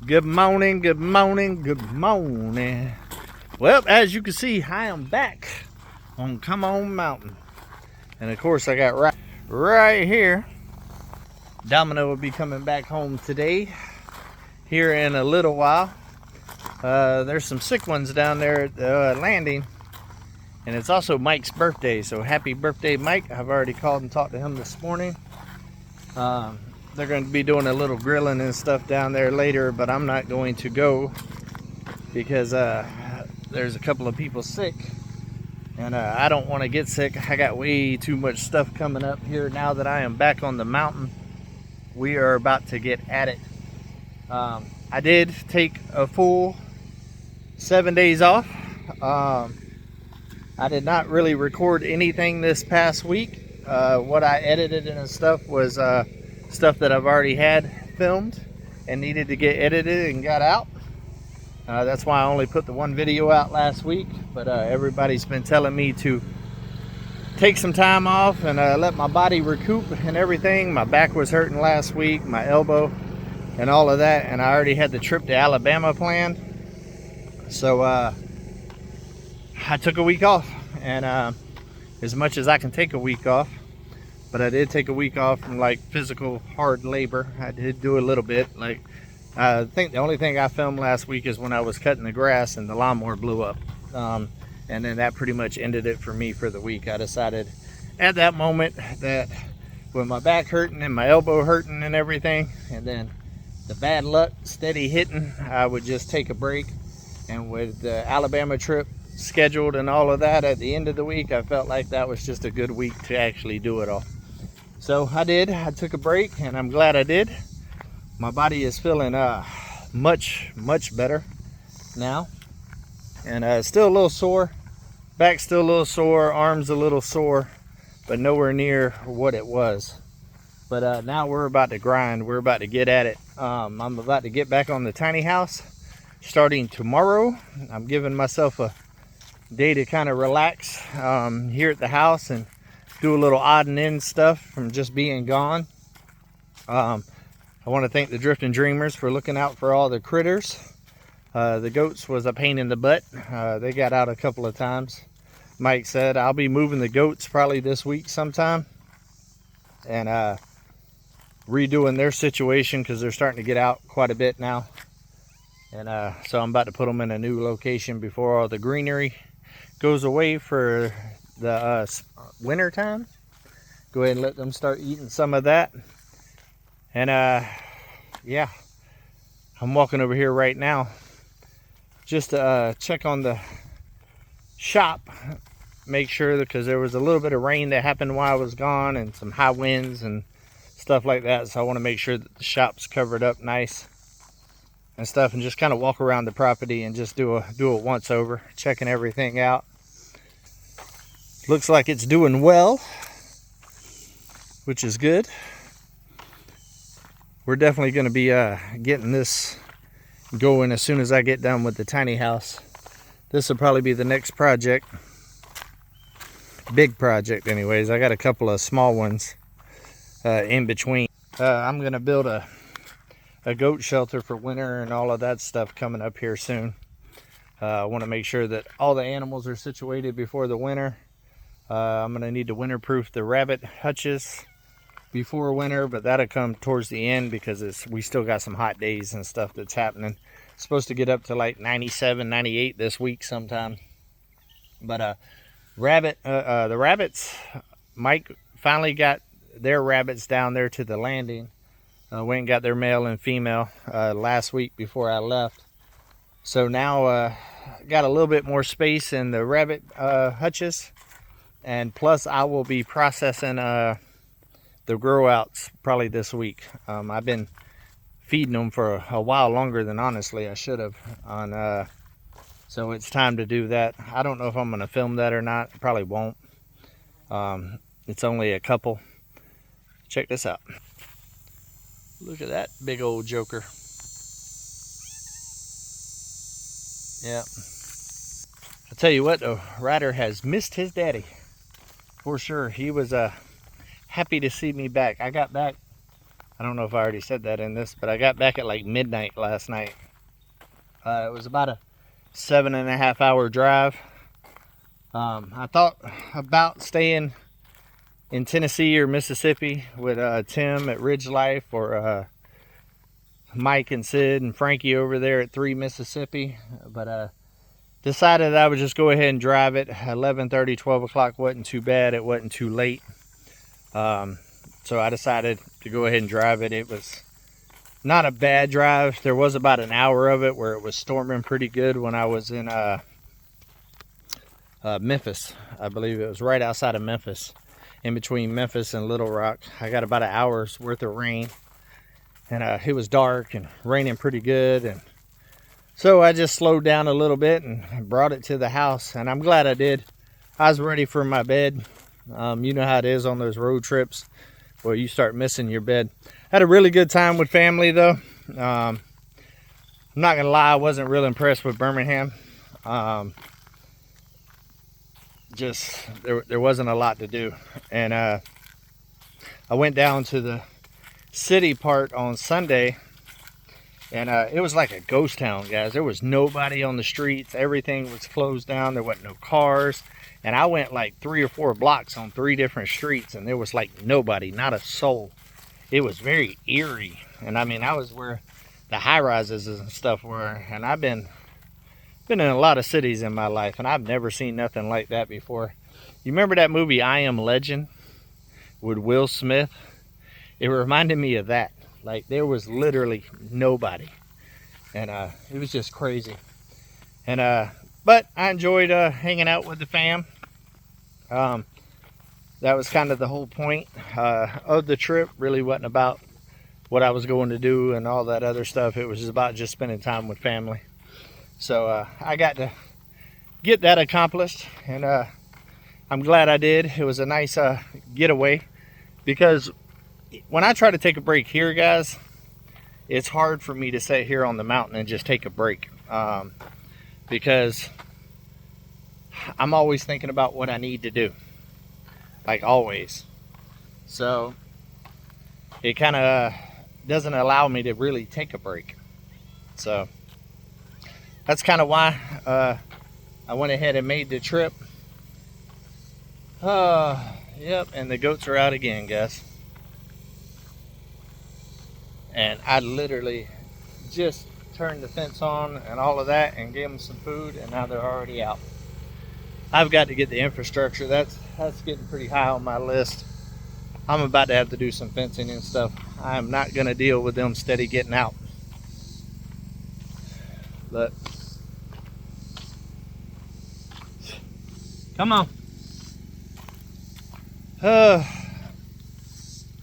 Good morning, good morning, good morning. Well, as you can see, I am back on Come On Mountain. And of course, I got right here. Domino will be coming back home today, here in a little while. There's some sick ones down there at the landing. And it's also Mike's birthday, so happy birthday, Mike. I've already called and talked to him this morning. They're going to be doing a little grilling and stuff down there later, but I'm not going to go because there's a couple of people sick, and I don't want to get sick. I got way too much stuff coming up here now that I am back on the mountain. We are about to get at it. I did take a full 7 days off. I did not really record anything this past week. What I edited and stuff was stuff that I've already had filmed and needed to get edited and got out. That's why I only put the one video out last week, but everybody's been telling me to take some time off and let my body recoup and everything. My back was hurting last week, my elbow and all of that, and I already had the trip to Alabama planned. So I took a week off, and as much as I can take a week off, but I did take a week off from like physical hard labor. I did do a little bit. Like, I think the only thing I filmed last week is when I was cutting the grass and the lawnmower blew up. And then that pretty much ended it for me for the week. I decided at that moment that with my back hurting and my elbow hurting and everything, and then the bad luck steady hitting, I would just take a break. And with the Alabama trip scheduled and all of that at the end of the week, I felt like that was just a good week to actually do it all. So I did. I took a break, and I'm glad I did. My body is feeling much better now, and still a little sore. Back's still a little sore, arms a little sore, but nowhere near what it was. But now we're about to grind. We're about to get at it. I'm about to get back on the tiny house starting tomorrow. I'm giving myself a day to kind of relax here at the house and do a little odd and end stuff from just being gone. I want to thank the Drifting Dreamers for looking out for all the critters. The goats was a pain in the butt. They got out a couple of times. Mike said I'll be moving the goats probably this week sometime and redoing their situation because they're starting to get out quite a bit now. And so I'm about to put them in a new location before all the greenery goes away for the winter time. Go ahead and let them start eating some of that. And yeah, I'm walking over here right now just to check on the shop, make sure that, because there was a little bit of rain that happened while I was gone and some high winds and stuff like that. So I want to make sure that the shop's covered up nice and stuff, and just kind of walk around the property and just do a once over, checking everything out. Looks like it's doing well, which is good. We're definitely going to be getting this going as soon as I get done with the tiny house. This will probably be the next project. Big project anyways. I got a couple of small ones in between. I'm going to build a goat shelter for winter and all of that stuff coming up here soon. I want to make sure that all the animals are situated before the winter. I'm going to need to winterproof the rabbit hutches before winter, but that'll come towards the end because we still got some hot days and stuff that's happening. It's supposed to get up to like 97, 98 this week sometime. But the rabbits, Mike finally got their rabbits down there to the landing. Went and got their male and female last week before I left. So now got a little bit more space in the rabbit hutches. And plus I will be processing the grow outs probably this week. I've been feeding them for a while longer than honestly I should have. So it's time to do that. I don't know if I'm going to film that or not. I probably won't. It's only a couple. Check this out. Look at that big old joker. Yeah. I'll tell you what though, Ryder has missed his daddy. For sure. He was happy to see me back. I got back I don't know if I already said that in this, but I got back at like midnight last night. It was about a 7.5 hour drive. I thought about staying in Tennessee or Mississippi with Tim at Ridge Life, or Mike and Sid and Frankie over there at 3 Mississippi, but decided I would just go ahead and drive it. 11:30, 12 o'clock wasn't too bad. It wasn't too late. So I decided to go ahead and drive it. It was not a bad drive. There was about an hour of it where it was storming pretty good when I was in Memphis. I believe it was right outside of Memphis, in between Memphis and Little Rock. I got about an hour's worth of rain, and it was dark and raining pretty good, and so I just slowed down a little bit and brought it to the house, and I'm glad I did. I was ready for my bed. You know how it is on those road trips where you start missing your bed. Had a really good time with family though. I'm not gonna lie, I wasn't real impressed with Birmingham. Just there wasn't a lot to do, and I went down to the city part on Sunday, and it was like a ghost town, guys. There was nobody on the streets. Everything was closed down. There wasn't no cars, and I went like 3 or 4 blocks on 3 different streets, and there was like nobody, not a soul. It was very eerie, and I mean, I was where the high rises and stuff were, and I've been in a lot of cities in my life, and I've never seen nothing like that before. You remember that movie I Am Legend with Will Smith? It reminded me of that. Like, there was literally nobody, and it was just crazy. And but I enjoyed hanging out with the fam. That was kind of the whole point of the trip. Really wasn't about what I was going to do and all that other stuff. It was just about just spending time with family. So I got to get that accomplished, and I'm glad I did. It was a nice getaway, because when I try to take a break here, guys, it's hard for me to sit here on the mountain and just take a break, because I'm always thinking about what I need to do, like always. So it kind of doesn't allow me to really take a break. So that's kind of why I went ahead and made the trip. Yep, and the goats are out again, guys. And I literally just turned the fence on and all of that and gave them some food, and now they're already out. I've got to get the infrastructure. That's getting pretty high on my list. I'm about to have to do some fencing and stuff. I'm not going to deal with them steady getting out. But come on.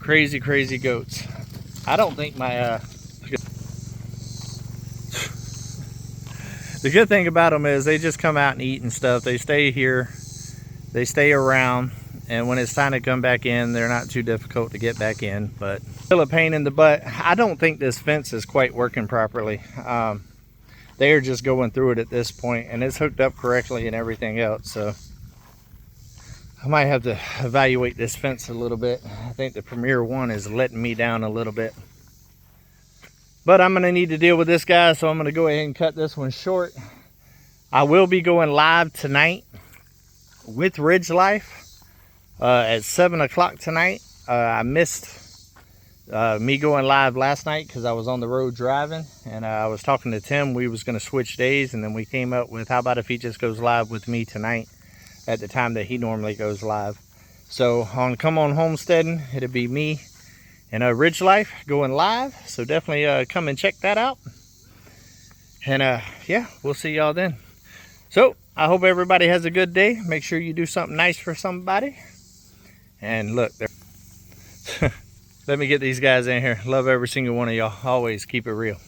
Crazy goats. I don't think my the good thing about them is they just come out and eat and stuff. They stay here, they stay around, and when it's time to come back in, they're not too difficult to get back in. But still a pain in the butt. I don't think this fence is quite working properly. They are just going through it at this point, and it's hooked up correctly and everything else. So I might have to evaluate this fence a little bit. I think the Premier one is letting me down a little bit. But I'm going to need to deal with this guy, so I'm going to go ahead and cut this one short. I will be going live tonight with Ridge Life at 7 o'clock tonight. I missed me going live last night because I was on the road driving, and I was talking to Tim. We was going to switch days, and then we came up with, how about if he just goes live with me tonight at the time that he normally goes live. So on Come On Homesteading, it'll be me and Ridge Life going live. So definitely come and check that out. And yeah, we'll see y'all then. So I hope everybody has a good day. Make sure you do something nice for somebody. And look, let me get these guys in here. Love every single one of y'all. Always keep it real.